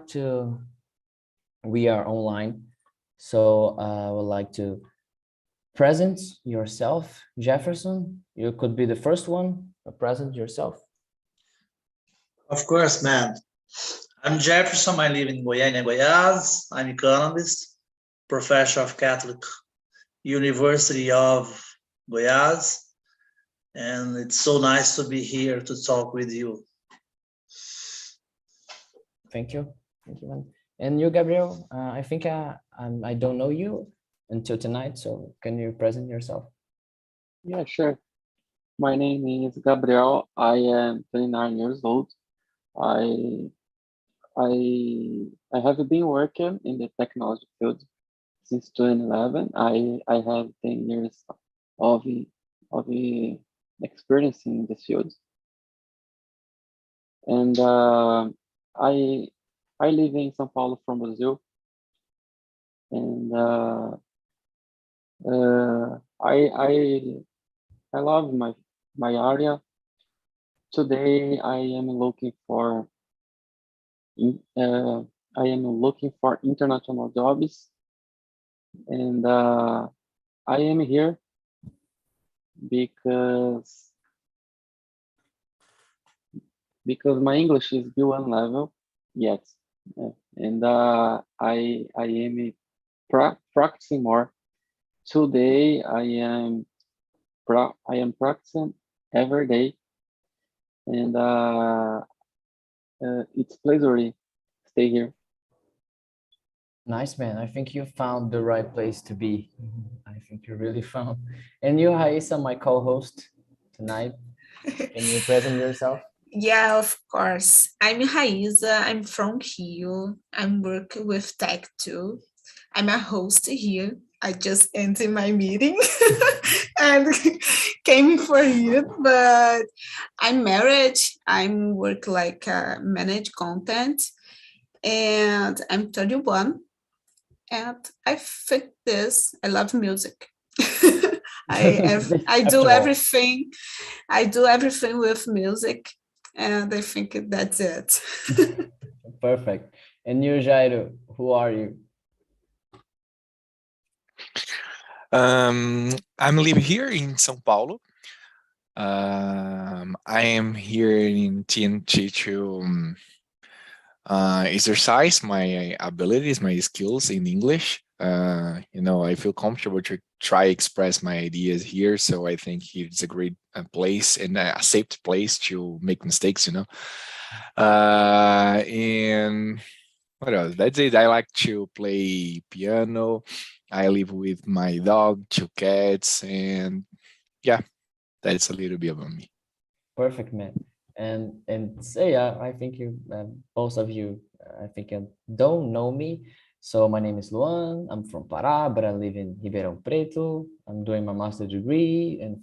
like to, we are online, so I would like to present yourself. Jefferson, you could be the first one to present yourself. Of course, man. I'm Jefferson. I live in Goiânia, Goiás. I'm economist, professor of Catholic University of Goiás. And it's so nice to be here to talk with you. Thank you. Thank you, man. And you, Gabriel, I think I don't know you until tonight, so can you present yourself? Yeah, sure. My name is Gabriel. I am 29 years old. I have been working in the technology field since 2011. I have 10 years of experience in this field, and I live in São Paulo from Brazil, and I love my area. Today I am looking for international jobs, and I am here because my English is B1 level yet, and I am practicing more. Today I am practicing every day, and it's pleasure to stay here. Nice, man. I think you found the right place to be. I think you really found. And you, Raissa, my co-host tonight, can you present yourself? Yeah, of course. I'm Raíza. I'm from Rio. I'm working with tech too. I'm a host here. I just entered my meeting and came for it, but I'm married. I'm work like manage content, and I'm 31. And I think this. I love music. I do everything. I do everything with music, and I think that's it. Perfect. And you, Jairo, who are you? I'm living here in São Paulo. I am here in TNT to exercise my abilities, my skills in English. I feel comfortable to try express my ideas here. So I think it's a great place and a safe place to make mistakes, and what else? That's it. I like to play piano. I live with my dog, 2 cats, and yeah, that's a little bit about me. Perfect, man. And so yeah, I think you both of you, I think you don't know me. So my name is Luan. I'm from Pará, but I live in Ribeirão Preto. I'm doing my master's degree in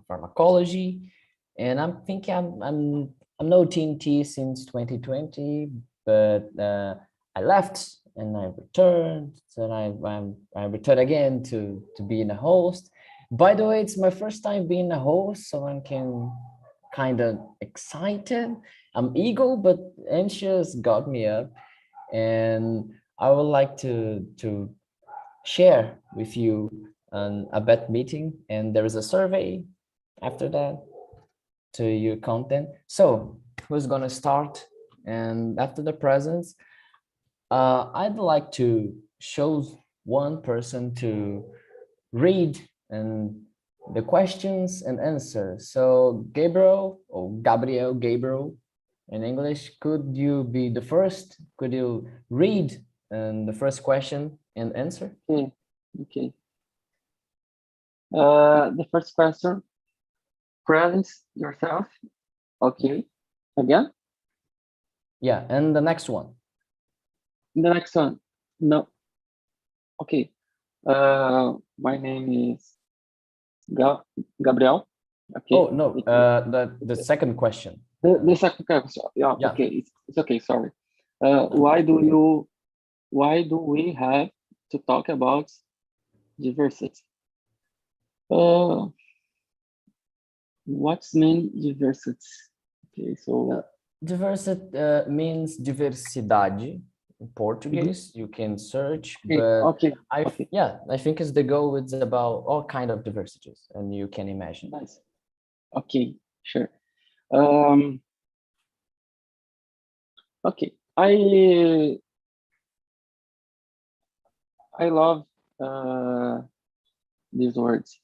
pharmacology, and I'm thinking I'm no TNT since 2020, but I left and I returned. So I returned again to being a host. By the way, it's my first time being a host, so I can kind of excited. I'm eager, but anxious got me up, and I would like to share with you a bad meeting, and there is a survey after that to your content. So who's gonna start? And after the presents, I'd like to choose one person to read and the questions and answers. So Gabriel or Gabriel in English, could you be the first? Could you read the first question and answer? Okay. The first question, present yourself. Okay. Again? Yeah, and the next one. The next one. No. Okay. My name is Gabriel. Okay. Oh no, the second question. The second question. Yeah. Okay. It's okay. Sorry. Why do we have to talk about diversity? What's mean diversity? Okay, so diversity means diversidade Portuguese, you can search, Okay, but okay, okay, yeah, I think it's the goal. It's about all kind of diversities, and you can imagine. nice. Okay, sure. Um, okay, I love these words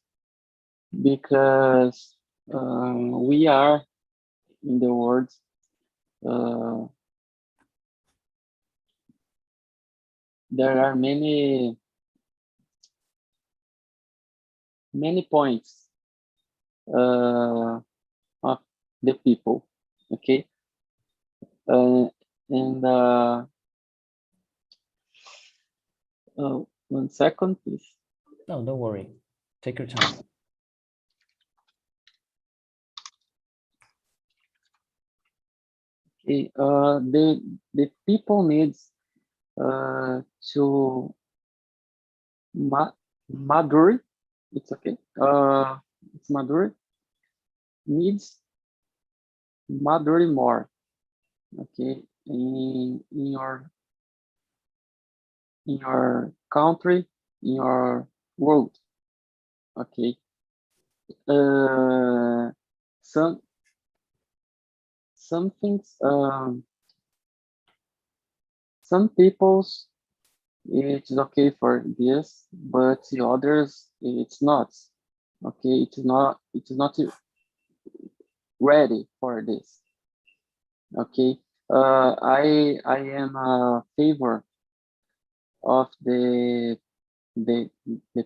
because we are in the words. There are many points of the people. Okay, and 1 second, please. No, don't worry. Take your time. Okay, the people needs to mature. It's okay. It's mature. Needs mature more. Okay, in your country, in your world. Okay. Some things. Some people's it's okay for this, but the others it's not. Okay, it is not ready for this. Okay, I am a favor of the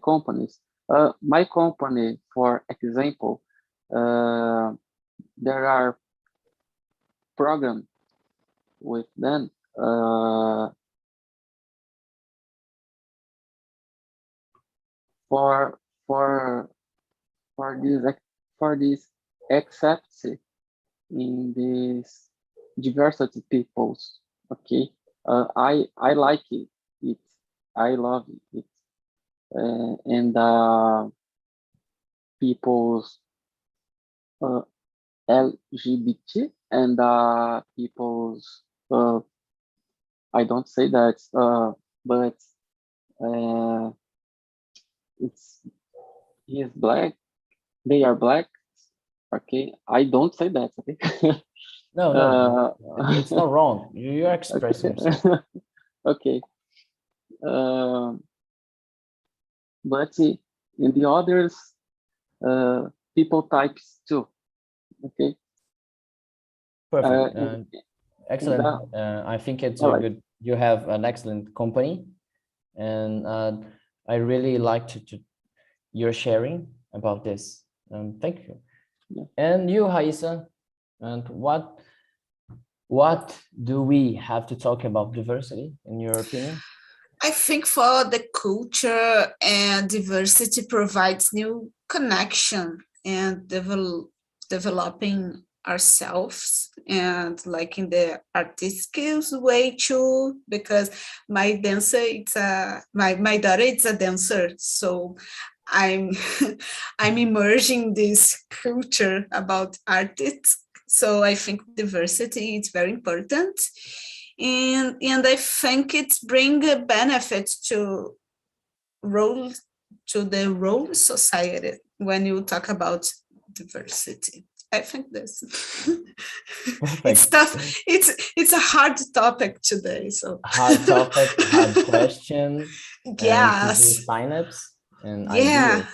companies. My company, for example, there are programs with them. For this accept in this diversity peoples. Okay, I like it. I love it. And people's LGBT and people's I don't say that, but it's he is black. They are black. Okay, I don't say that. Okay. No, it's not wrong. You're expressing yourself. Okay. But in the others, people types too. Okay. Perfect. Excellent. I think it's a good. You have an excellent company, and I really liked your sharing about this. Thank you. Yeah. And you, Raisa, and what do we have to talk about diversity in your opinion? I think for the culture and diversity provides new connection and developing ourselves and like in the artistic way too, because my dancer it's my daughter it's a dancer, so I'm I'm immersing this culture about artists. So I think diversity is very important, and I think it's bring a benefit to the role society when you talk about diversity. I think this it's tough. It's a hard topic today. So hard topic, hard question. Yes. Signups and Yeah. ideas.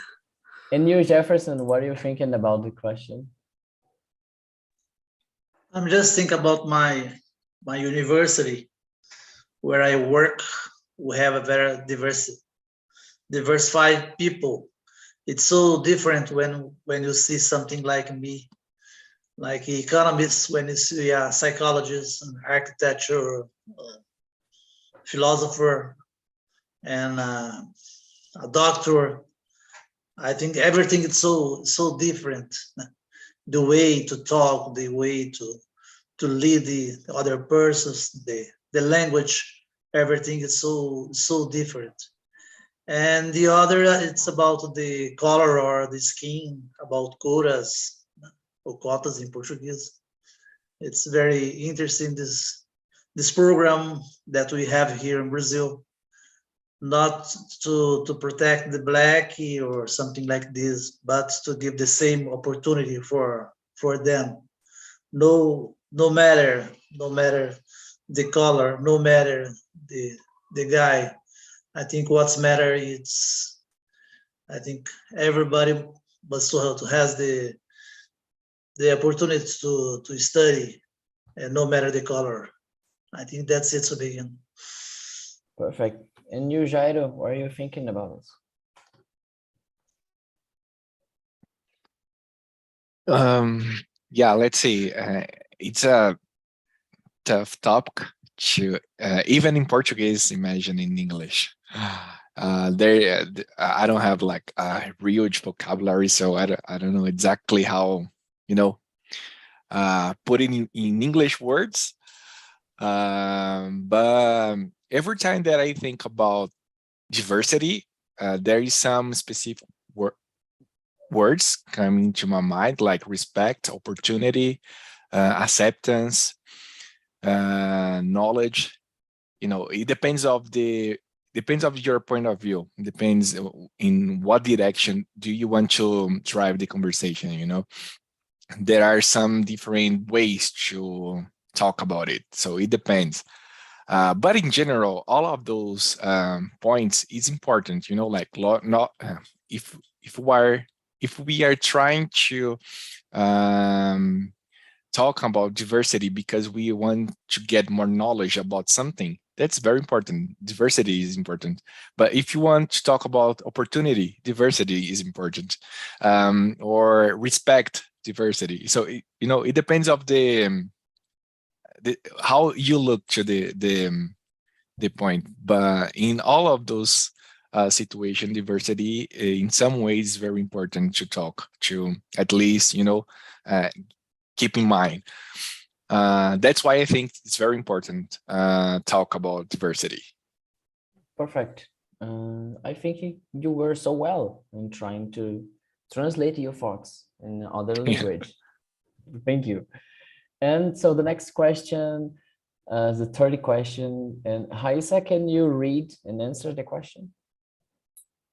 And you, Jefferson, what are you thinking about the question? I'm just thinking about my university where I work. We have a very diversified people. It's so different when you see something like me, like economists, when you see a psychologist, an architecture, philosopher, and a doctor. I think everything is so different. The way to talk, the way to lead the other persons, the language, everything is so different. And the other, it's about the color or the skin, about coras or cotas in Portuguese. It's very interesting, this program that we have here in Brazil, not to protect the black or something like this, but to give the same opportunity for them. No matter the color, no matter the guy. I think what's matter is, I think everybody must to has the opportunity to study, and no matter the color. I think that's it to begin. Perfect. And you, Jairo, what are you thinking about this? Yeah, let's see. It's a tough topic to even in Portuguese, imagine in English. I don't have like a huge vocabulary, so I don't know exactly how, put it in English words. But every time that I think about diversity, there is some specific words coming to my mind, like respect, opportunity, acceptance, knowledge. It depends of your point of view. It depends in what direction do you want to drive the conversation. There are some different ways to talk about it, so it depends. But in general, all of those points is important. Like not if we are trying to talk about diversity because we want to get more knowledge about something, that's very important. Diversity is important. But if you want to talk about opportunity, diversity is important, or respect, diversity. So it depends of the how you look to the point. But in all of those situation, diversity in some ways is very important to talk to, at least keep in mind. That's why I think it's very important talk about diversity. Perfect. I think you were so well in trying to translate your thoughts in other language. Thank you. And so the next question, the third question, and Raisa, can you read and answer the question?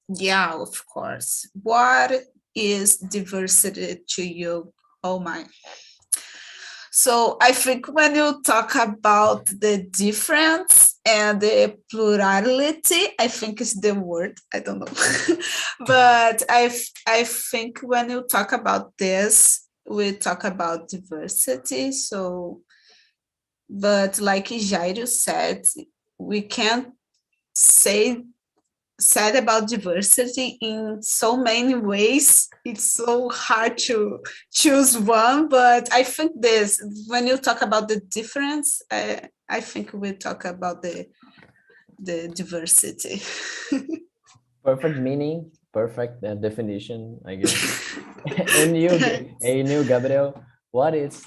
Yeah, of course. What is diversity to you? Oh my. So I think when you talk about the difference and the plurality, I think is the word, I don't know. But I think when you talk about this, we talk about diversity. So, but like Jairo said, we can't said about diversity in so many ways. It's so hard to choose one, but I think this, when you talk about the difference, I think we talk about the diversity. Perfect meaning, perfect definition, I guess. And you, Gabriel, what is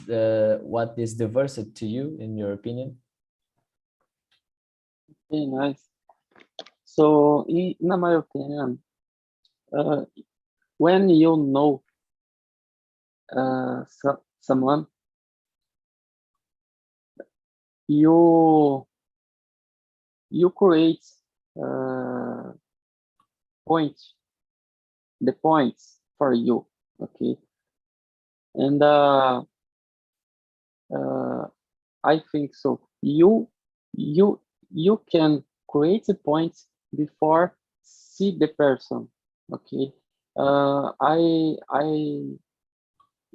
diversity to you, in your opinion? Okay, nice. So, in my opinion, when you know someone, you create the points for you, okay? And I think so. You can create the points before see the person, okay?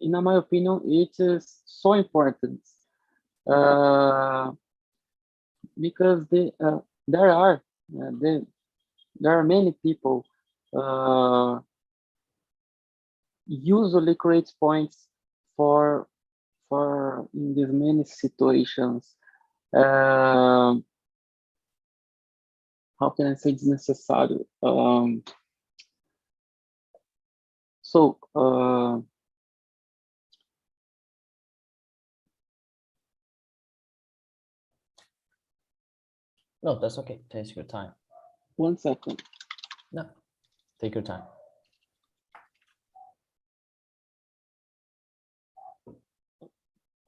In my opinion, it is so important because there are many people usually create points for in these many situations. How can I say desnecessário? No, that's okay. Take your time. 1 second. No, take your time.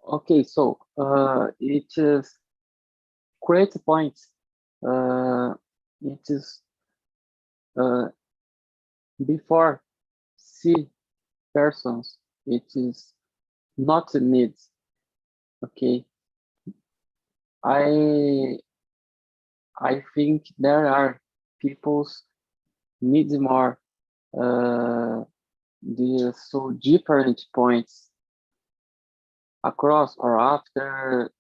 Okay, so it is create points, it is before see persons, it is not a need. Okay, I think there are people's needs more the so different points across or after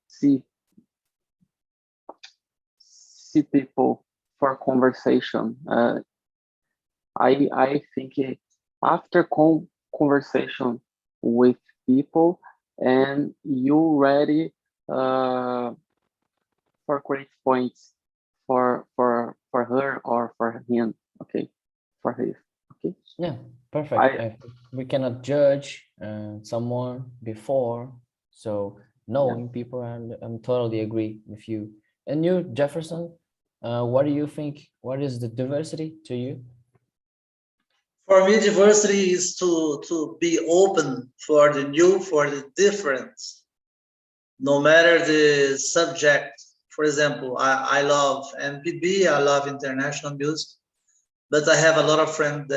see people for conversation. I think after conversation with people and you ready for create points for her or for him. Okay, for his. Okay. Yeah, perfect. We cannot judge someone before, so knowing people, and I'm totally agree with you. And you, Jefferson, what do you think? What is the diversity to you? For me, diversity is to be open for the new, for the different, no matter the subject. For example, I love MPB, I love international music, but I have a lot of friends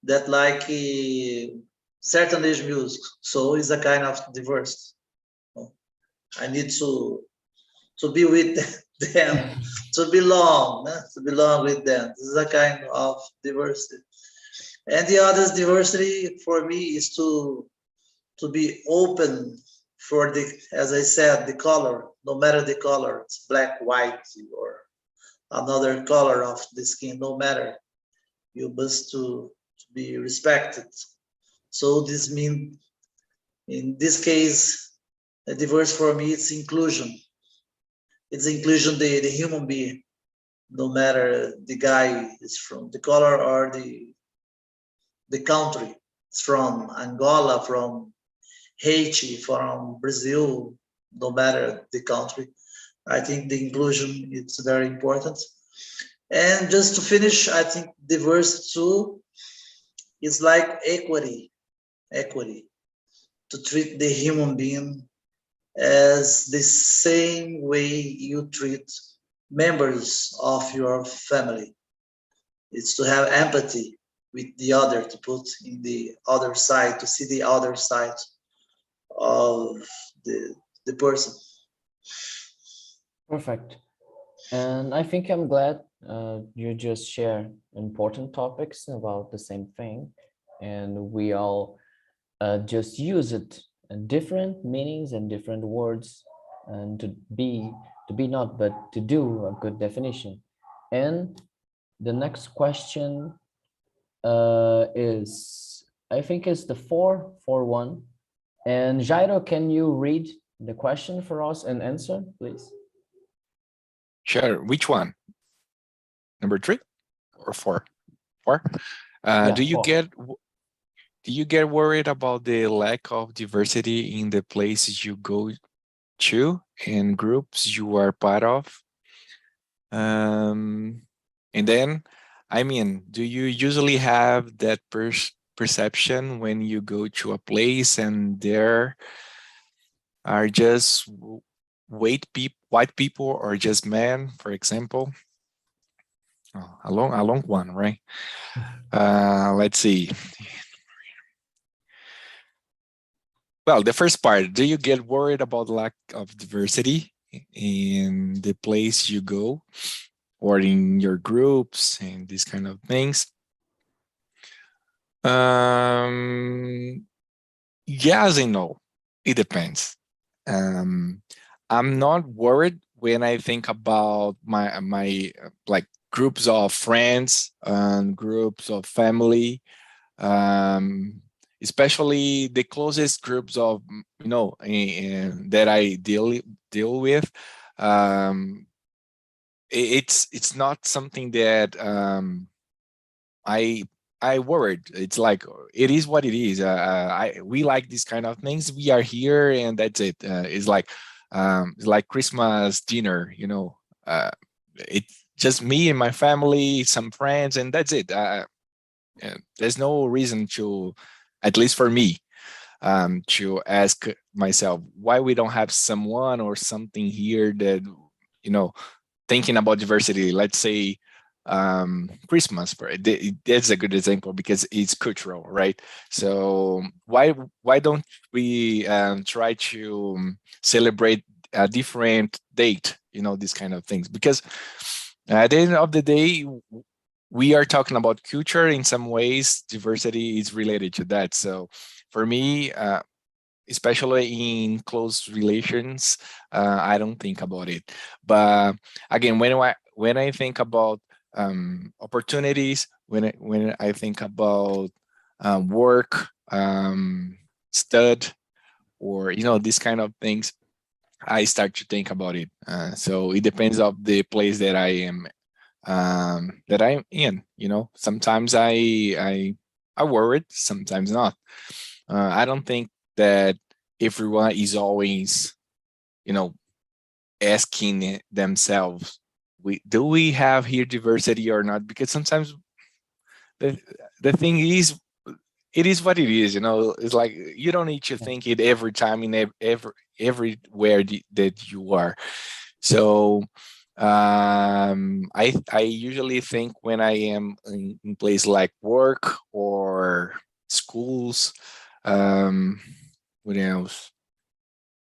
that like certain age music. So it's a kind of diversity. I need to be with them, to belong with them. This is a kind of diversity. And the other diversity for me is to be open for the, as I said, the color, no matter the color, it's black, white, or another color of the skin, no matter. You must to be respected. So this means, in this case, diverse for me, it's inclusion. It's inclusion the human being, no matter the guy is from the color or the country. It's from Angola, from Haiti, from Brazil, no matter the country. I think the inclusion is very important. And just to finish, I think diversity too is like equity, to treat the human being as the same way you treat members of your family. It's to have empathy with the other, to put in the other side, to see the other side of the person. Perfect. And I think I'm glad you just share important topics about the same thing, and we all just use it in different meanings and different words, and to be not, but to do a good definition. And the next question is, I think it's the 441. And Jairo, can you read the question for us and answer, please? Sure. Which one? Number 3 or 4? 4. Yeah, do you 4. get worried about the lack of diversity in the places you go to and groups you are part of? And then, I mean, do you usually have that perception when you go to a place and there are just white people or just men, for example? Oh, a long one, right? Let's see. Well, the first part, do you get worried about lack of diversity in the place you go or in your groups and these kind of things? Yes and no. It depends. I'm not worried when I think about my like groups of friends and groups of family, especially the closest groups of that I deal with. It's not something that I worried. It's like it is what it is. We like these kind of things. We are here, and that's it. It's like Christmas dinner. It just me and my family, some friends, and that's it. There's no reason to, at least for me, to ask myself why we don't have someone or something here that, thinking about diversity. Let's say Christmas, that's a good example because it's cultural, right? So why don't we try to celebrate a different date, these kind of things? Because at the end of the day, we are talking about culture. In some ways, diversity is related to that. So for me, especially in close relations, I don't think about it. But again, when I think about opportunities, when I think about work, stud, or these kind of things, I start to think about it. So it depends of the place that I am, that I'm in. Sometimes I worried, sometimes not. I don't think that everyone is always, asking themselves, do we have here diversity or not? Because sometimes the thing is, it is what it is. It's like you don't need to think it every time in everywhere that you are. So I usually think when I am in place like work or schools, what else?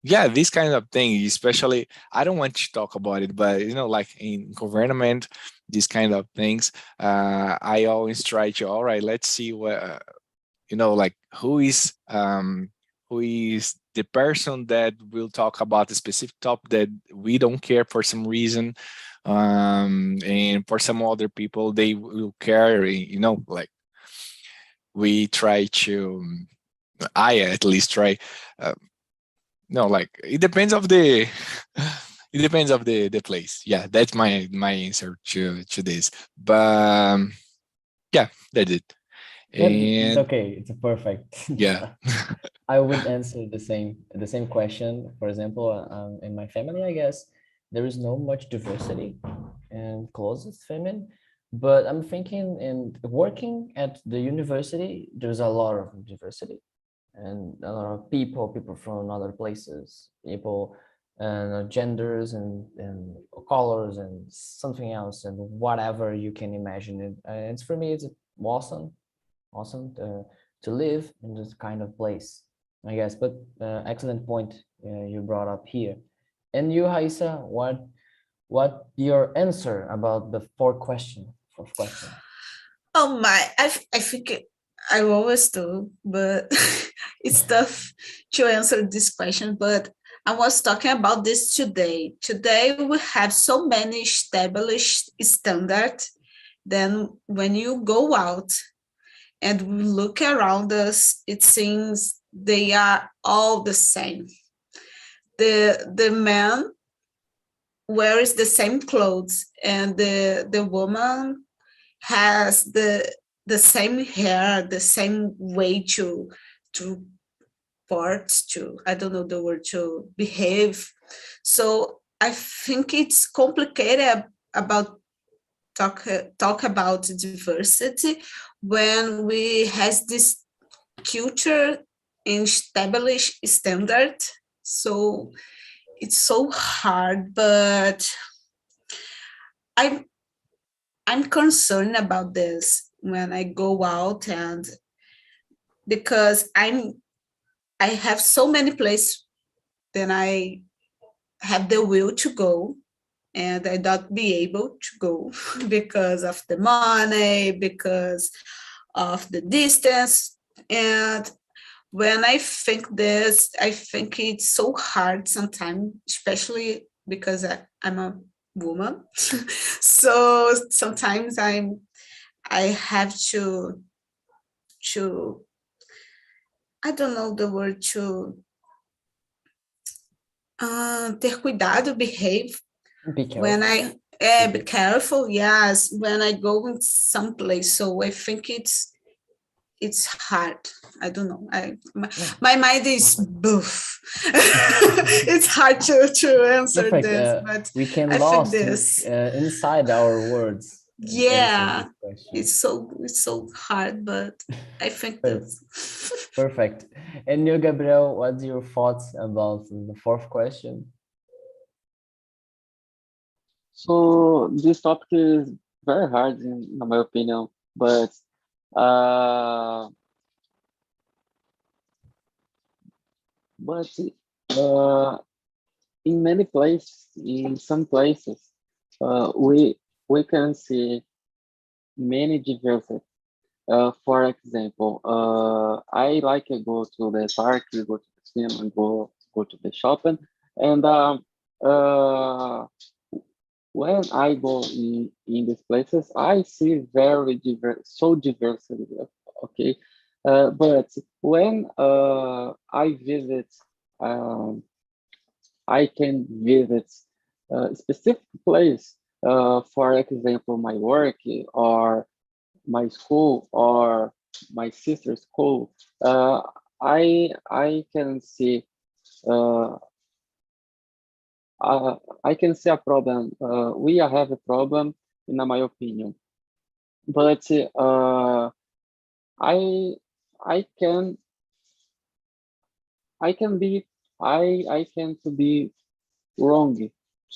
Yeah, this kind of thing, especially, I don't want to talk about it, but like in government, these kind of things, I always try to, all right, let's see what, like who is the person that will talk about a specific topic that we don't care for some reason, and for some other people they will care, like we try to, I at least try, no, like it depends of the it depends of the place. Yeah, that's my answer to this. But yeah, that's it. It's And okay. It's perfect. yeah. I would answer the same question. For example, in my family, I guess there is no much diversity in closest feminine, but I'm thinking in working at the university, there's a lot of diversity and a lot of people from other places, people and genders and colors and something else and whatever you can imagine it. It's for me, it's awesome to live in this kind of place, I guess. But excellent point you brought up here. And you, Haisa, what your answer about the fourth question? Oh my, I think I always do, but it's tough to answer this question. But I was talking about this today. Today we have so many established standards. Then when you go out and we look around us, it seems they are all the same. The man wears the same clothes, and the woman has the same hair, the same way to part, to, I don't know the word, to behave. So I think it's complicated about talk about diversity when we has this culture established standard. So it's so hard, but I'm concerned about this when I go out, and because I have so many places that I have the will to go and I not be able to go because of the money, because of the distance. And when I think this, I think it's so hard sometimes, especially because I'm a woman. So sometimes I have to I don't know the word, to ter cuidado, behave Be careful. when I be careful, yes, when I go in some place. So I think it's it's hard. I don't know. My mind is boof. It's hard to answer Perfect. this, but We can I think lost this. inside our words. Yeah, it's so hard, but I think this. Perfect. And you, Gabriel, what's your thoughts about the fourth question? So this topic is very hard in my opinion, but in many places, in some places, we can see many diversity. For example, I like to go to the park, go to the cinema, go to the shopping, and when I go in these places, I see very diverse, okay. But when I visit, I can visit a specific place, for example, my work or my school or my sister's school. I can see I can see a problem. We have a problem, in my opinion. But I can to be wrong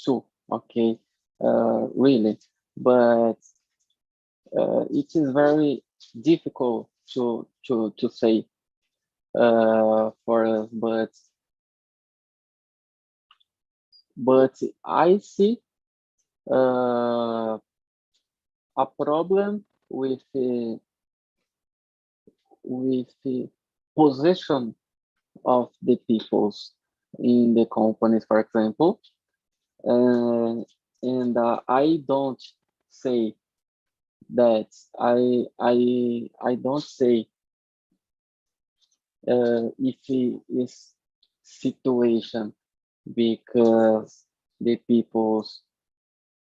too. Okay, really, but it is very difficult to say for us. But I see a problem with the position of the peoples in the companies, for example, and I don't say that I don't say if it is situation because the peoples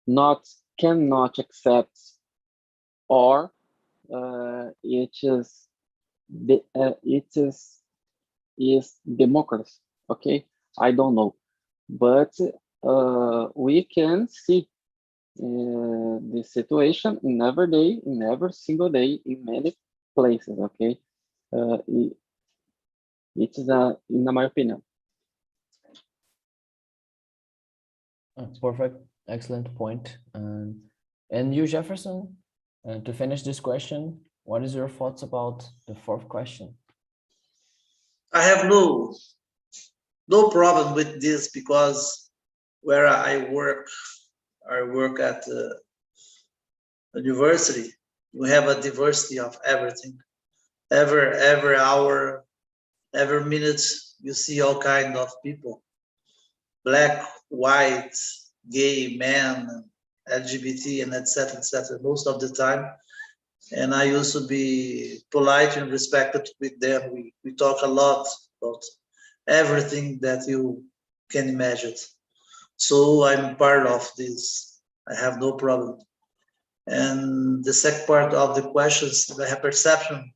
cannot accept, or it is democracy. Okay, I don't know, but we can see the situation in every single day in many places. Okay, it is in my opinion. Perfect, excellent point. And you, Jefferson, to finish this question, what is your thoughts about the fourth question? I have no problem with this because where I work at the university. We have a diversity of everything. Every hour, every minute, you see all kind of people: black, white, gay, man, LGBT, and etc. Most of the time. And I used to be polite and respected with them. We talk a lot about everything that you can imagine. So I'm part of this. I have no problem. And the second part of the questions, I have perception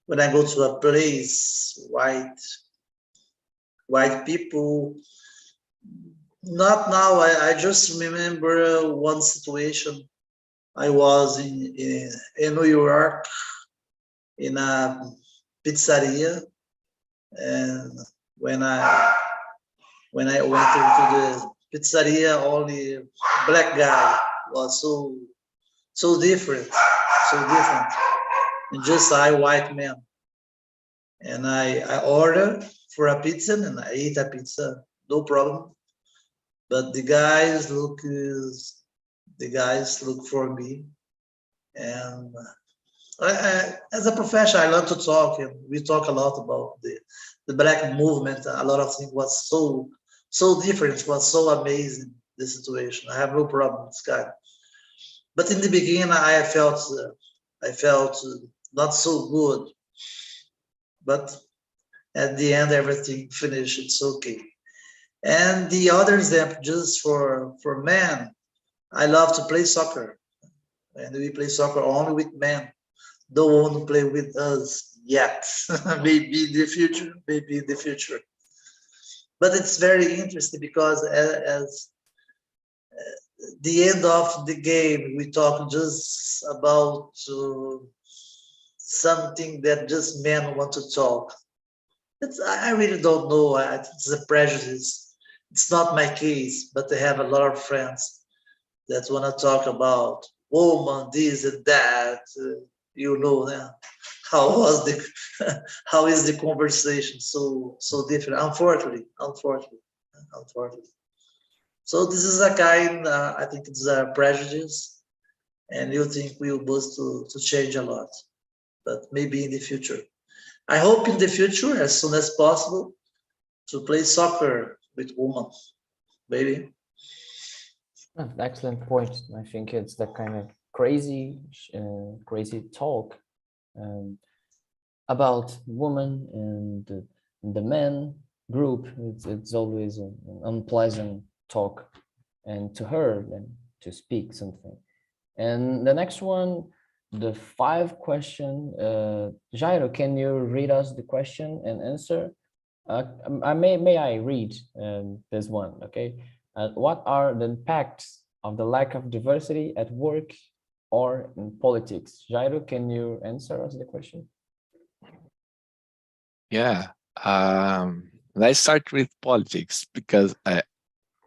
when I go to a place, white people. Not now. I just remember one situation. I was in New York in a pizzeria, and when I went into the pizzeria, only black guy was so different, and just I white man. And I ordered for a pizza and I ate a pizza, no problem. But the guys look for me, and as a professional, I love to talk, and we talk a lot about the black movement. A lot of things was so different. It was so amazing, the situation. I have no problem with this guy. But in the beginning, I felt not so good. But at the end, everything finished. It's okay. And the other example, just for men, I love to play soccer. And we play soccer only with men. Don't want to play with us, yet. Maybe in the future, maybe in the future. But it's very interesting because as the end of the game, we talk just about something that just men want to talk. I really don't know. It's a prejudice. It's not my case, but I have a lot of friends that want to talk about woman, this and that. How was the how is the conversation so different? Unfortunately. So this is a kind. I think it's a prejudice, and you think we will both to change a lot, but maybe in the future. I hope in the future, as soon as possible, to play soccer with women, maybe. Excellent point. I think it's that kind of crazy talk um, about women and the men group. It's always an unpleasant talk, and to her and to speak something. And the next one, the 5 question. Jairo, can you read us the question and answer? May I read this one? Okay. What are the impacts of the lack of diversity at work or in politics? Jairo, can you answer us the question? Yeah. Let's start with politics because I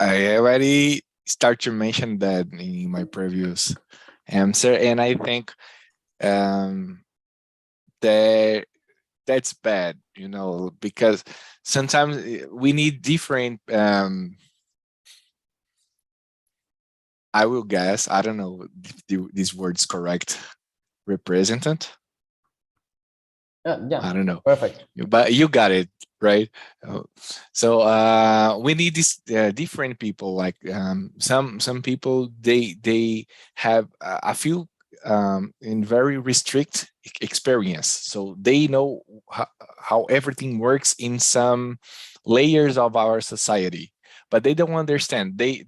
already start to mention that in my previous answer, and I think that's bad, because sometimes we need different. I will guess. I don't know if this word's correct. Representant. Yeah, I don't know. Perfect. But you got it right. So we need these different people. Like some people, they have a few in very restrict experience, so they know how everything works in some layers of our society, but they don't understand. They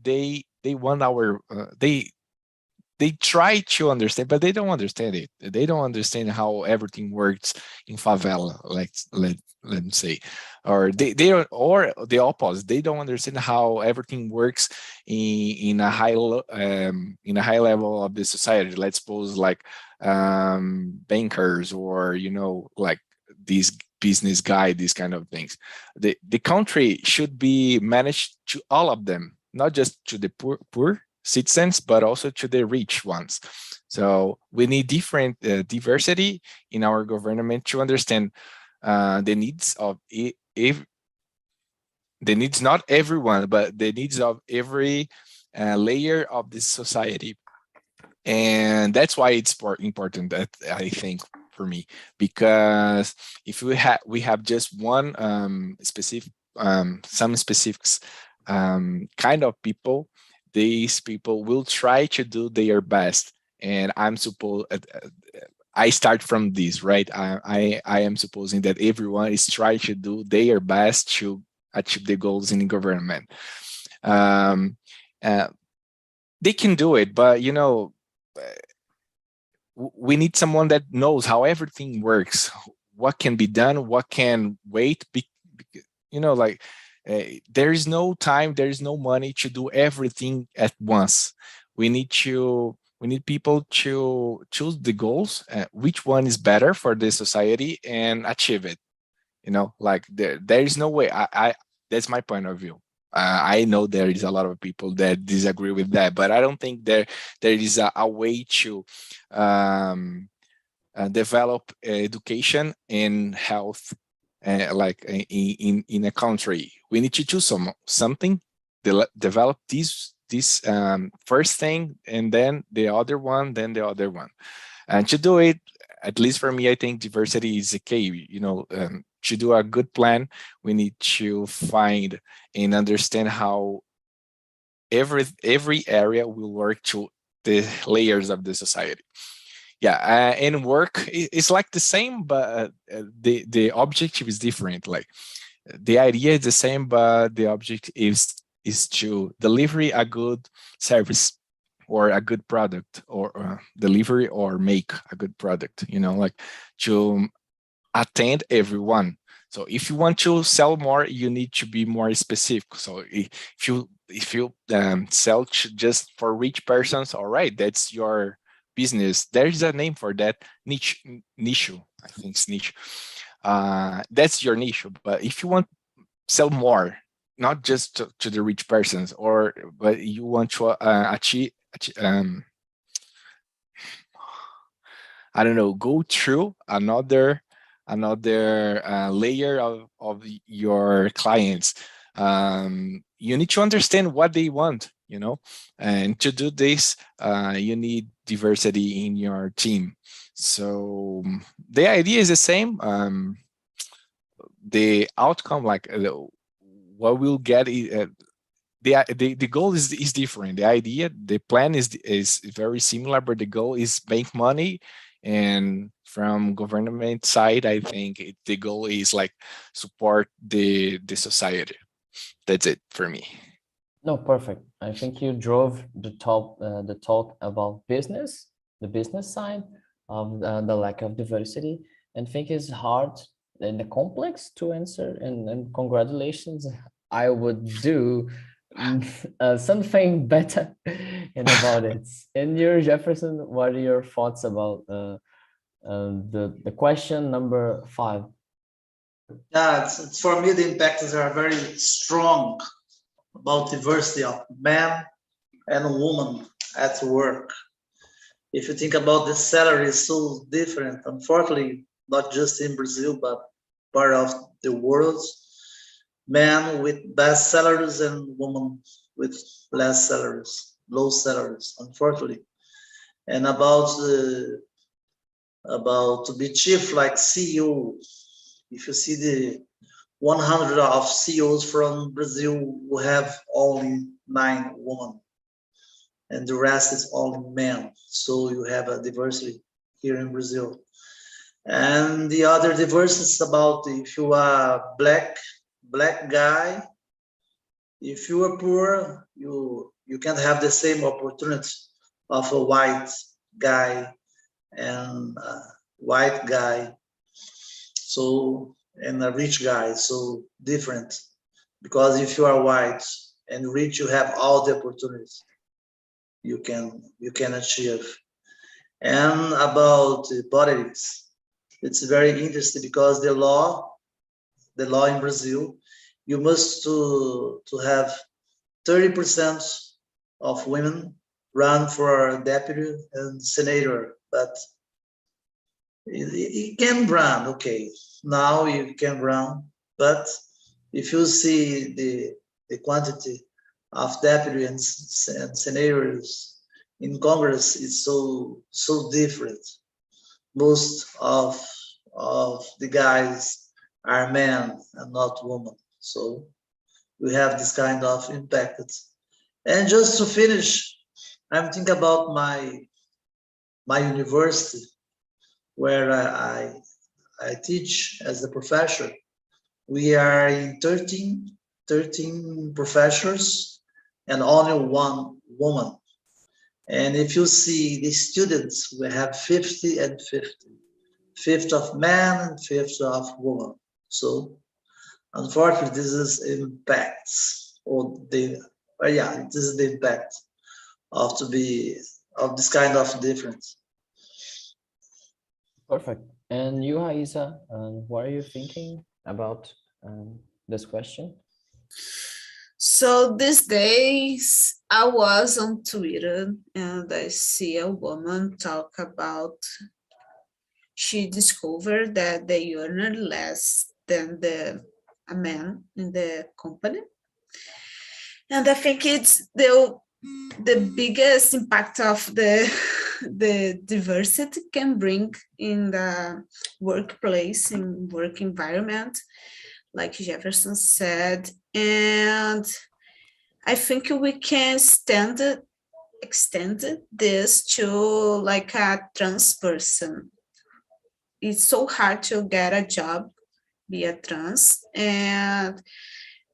want our they try to understand, but they don't understand it. They don't understand how everything works in favela, like let me say, or they don't, or the opposite. They don't understand how everything works in a high level of the society. Let's suppose like bankers, or like these business guy, these kind of things. The country should be managed to all of them, not just to the poor citizens, but also to the rich ones. So we need different diversity in our government to understand the needs of the needs, not everyone, but the needs of every layer of this society. And that's why it's important, that I think, for me, because if we have just one specific some specifics kind of people, these people will try to do their best. And I start from this, right? I am supposing that everyone is trying to do their best to achieve the goals in the government. They can do it, but we need someone that knows how everything works, what can be done, what can wait. Like there is no time, there is no money to do everything at once. We need people to choose the goals, which one is better for the society, and achieve it. Like there is no way. I That's my point of view. I know there is a lot of people that disagree with that, but I don't think there is a way to develop education and health, like in a country. We need to choose something, develop this first thing, and then the other one, and to do it. At least for me, I think diversity is a key. To do a good plan, we need to find and understand how every area will work to the layers of the society. Yeah, and work is like the same, but the objective is different. Like the idea is the same, but the object is to deliver a good service or a good product, or delivery or make a good product. Like to attend everyone. So if you want to sell more, you need to be more specific. So if you sell just for rich persons, all right, that's your business. There is a name for that, niche. I think it's niche. That's your niche. But if you want sell more, not just to the rich persons, but you want to achieve I don't know, go through another layer of your clients. You need to understand what they want, and to do this, you need diversity in your team. So the idea is the same. The outcome, like what we'll get is, the goal is different. The idea, the plan is very similar, but the goal is make money. And from government side, I think the goal is like support the society. That's it for me. No, perfect. I think you drove the talk about business, the business side of the lack of diversity, and think it's hard and complex to answer. And congratulations, I would do something better about it. And your Jefferson, what are your thoughts about the question number 5? Yeah, it's for me, the impacts are very strong about diversity of men and women at work. If you think about the salary is so different, unfortunately, not just in Brazil, but part of the world, men with best salaries and women with less salaries, low salaries, unfortunately. And about to be chief like CEO, if you see the 100 of CEOs from Brazil, who have only 9 women, and the rest is all men. So you have a diversity here in Brazil. And the other diversity is about if you are black guy, if you are poor, you can't have the same opportunity of a white guy and a white guy. So, and a rich guy, so different. Because if you are white and rich, you have all the opportunities you can achieve. And about politics, it's very interesting because the law in Brazil, you must to have 30% of women run for deputy and senator, but you can run, okay, now you can run, but if you see the quantity of deputy and senators in Congress, it's so different. Most of the guys are men and not women, so we have this kind of impact. And just to finish, I'm thinking about my university where I teach as a professor. We are in 13 professors and only 1 woman. And if you see the students, we have 50 and 50. 50 of men and 50 of women. So unfortunately, this is impacts, this is the impact of this kind of difference. Perfect. And you, Raisa, what are you thinking about this question? So these days I was on Twitter and I see a woman talk about she discovered that they earn less than a man in the company. And I think it's the biggest impact of the diversity can bring in the workplace, in work environment, like Jefferson said. And I think we can extend this to like a trans person. It's so hard to get a job, be a trans, and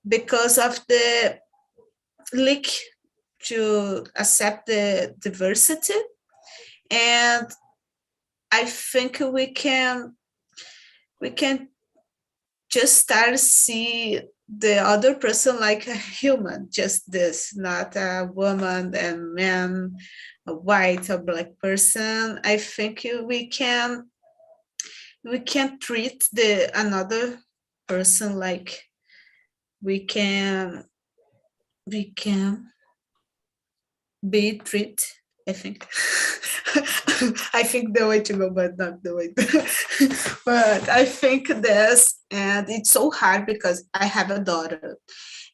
because of the lack to accept the diversity. And I think we can we can just start to see the other person like a human, just this, not a woman and man, a white or black person. I think we can treat the another person like we can be treated. I think I think the way to go, but not the way. But I think this, and it's so hard because I have a daughter,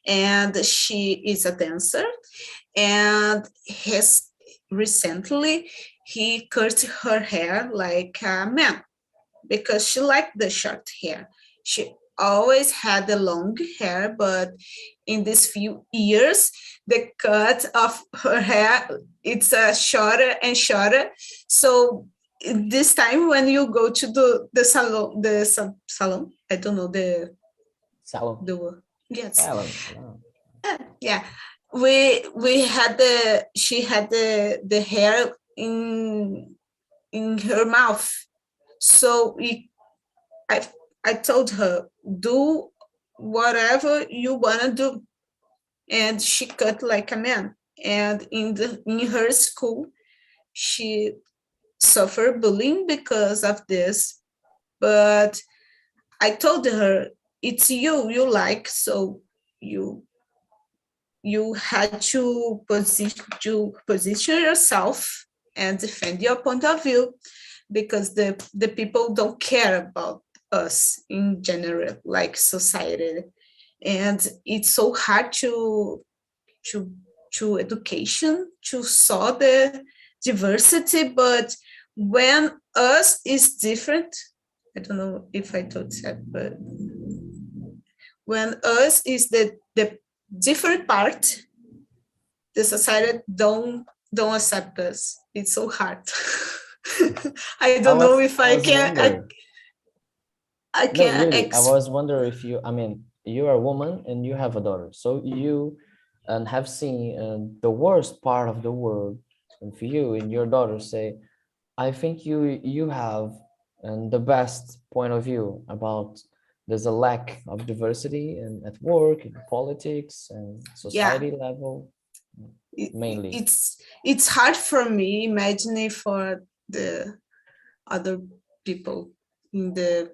and she is a dancer, and his recently he cut her hair like a man because she liked the short hair. She always had the long hair, but in these few years, the cut of her hair it's shorter and shorter. So this time when you go to the salon, salon, I don't know Salon. the word. Yes. Salon. Oh. Yeah. We had she had the hair in her mouth. So I told her, do whatever you wanna do, and she cut like a man. And in her school, she suffered bullying because of this. But I told her, it's you like, so you had to position yourself and defend your point of view, because the people don't care about us in general, like society. And it's so hard to education to saw the diversity, but when us is different, I don't know if I told that, but when us is the different part, the society don't accept us. It's so hard. I don't know if I can. I No, can. really, I was wondering if you. I mean, you are a woman and you have a daughter, so you have seen the worst part of the world, and for you and your daughter say, I think you have the best point of view about there's a lack of diversity and at work, in politics, and society level, mainly. It's hard for me imagining for the other people in the,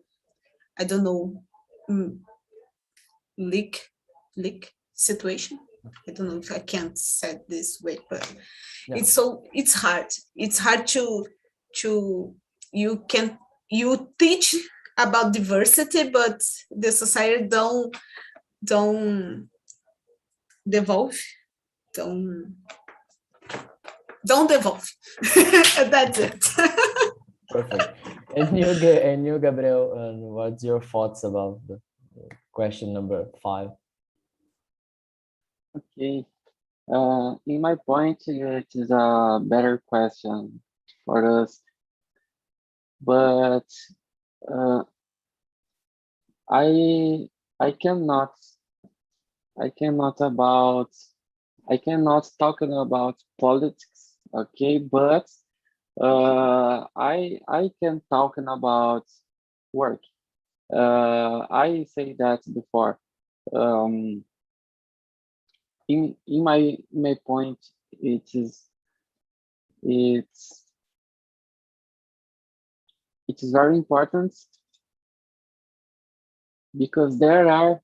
I don't know, leak situation. I don't know if I can't say it this way, but Yeah. it's hard. It's hard to you teach about diversity, but the society don't devolve, don't devolve. That's it. Perfect. And you, Gabriel, what's your thoughts about the question number 5? Okay. In my point, it is a better question for us, but I cannot talk about politics. Okay, but I can talk about work. I say that before. In my point, it's very important because there are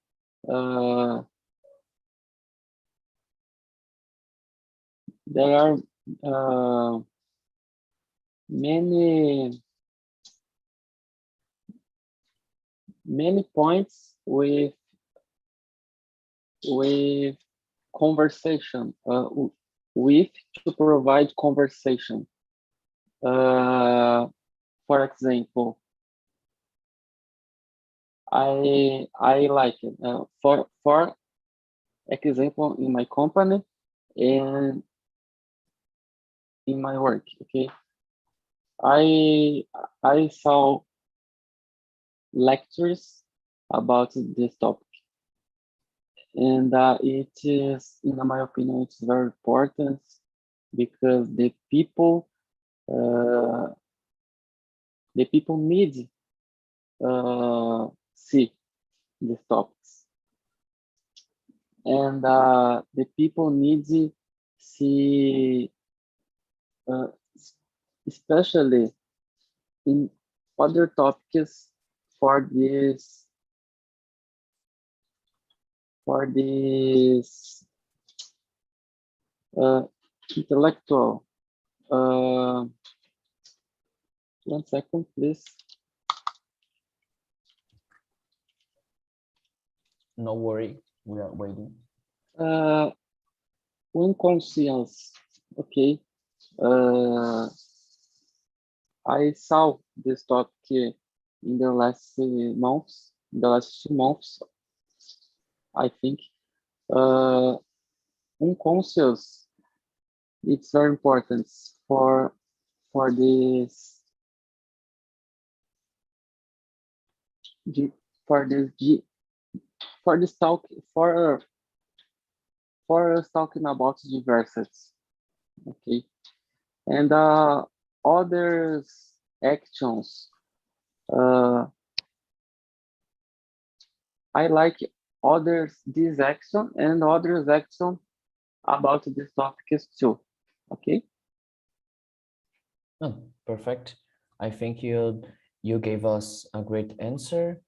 many points with conversation, with to provide conversation. For example, I like it. For example, in my company and in my work, okay, I saw lectures about this topic, and it is, in my opinion, it's very important because the people need see these topics. And the people need to see, especially in other topics for this intellectual. 1 second, please. No worry, we are waiting. Unconscious. Okay. I saw this topic in the last months, in the last 2 months, I think. Unconscious, it's very important for this talk, for us talking about diversity. Okay. And other actions, I like this action and others action about this topic too. Okay. Oh, perfect. I think you gave us a great answer.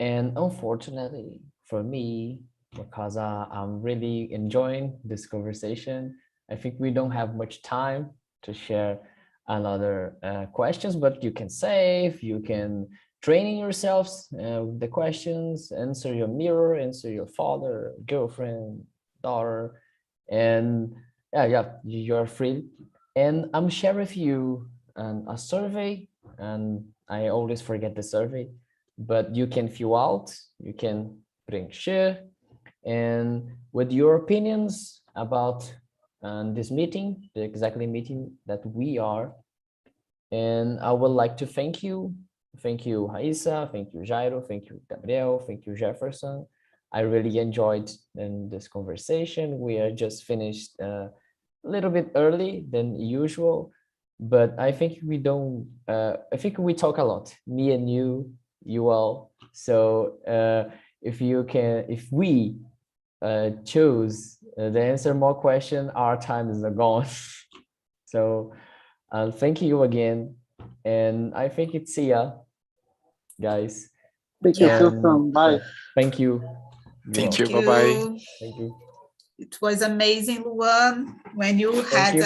And unfortunately for me, because I'm really enjoying this conversation, I think we don't have much time to share another questions, but you can save, you can training yourselves with the questions, answer your mirror, answer your father, girlfriend, daughter, and yeah, you're free. And I'm sharing with you a survey, and I always forget the survey, but you can fill out, you can preencher, and with your opinions about this meeting, the exactly meeting that we are. And I would like to thank you. Thank you, Raisa. Thank you, Jairo. Thank you, Gabriel. Thank you, Jefferson. I really enjoyed this conversation. We are just finished a little bit early than usual, but I think we don't, I think we talk a lot, me and you all. So if we choose the answer more question, our time is gone. So thank you again. And I think it's see ya, guys. Thank you, Yeah. Sultan. Bye. Thank you. Thank You're you. welcome. Bye-bye. Thank you. It was amazing, Luan, when you Thank had you.